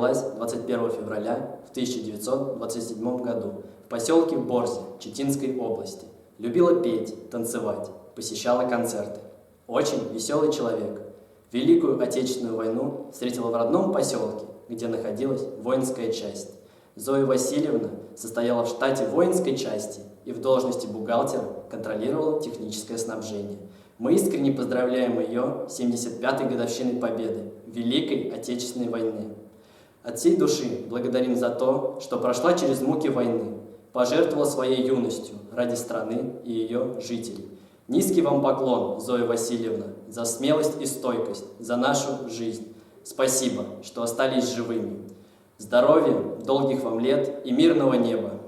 родилась 21 февраля в 1927 году в поселке Борзе Читинской области. Любила петь, танцевать, посещала концерты. Очень веселый человек. Великую Отечественную войну встретила в родном поселке, где находилась воинская часть. Зоя Васильевна состояла в штате воинской части и в должности бухгалтера контролировала техническое снабжение. Мы искренне поздравляем ее с 75-й годовщиной Победы в Великой Отечественной войне. От всей души благодарим за то, что прошла через муки войны, пожертвовала своей юностью ради страны и ее жителей. Низкий вам поклон, Зоя Васильевна, за смелость и стойкость, за нашу жизнь. Спасибо, что остались живыми. Здоровья, долгих вам лет и мирного неба.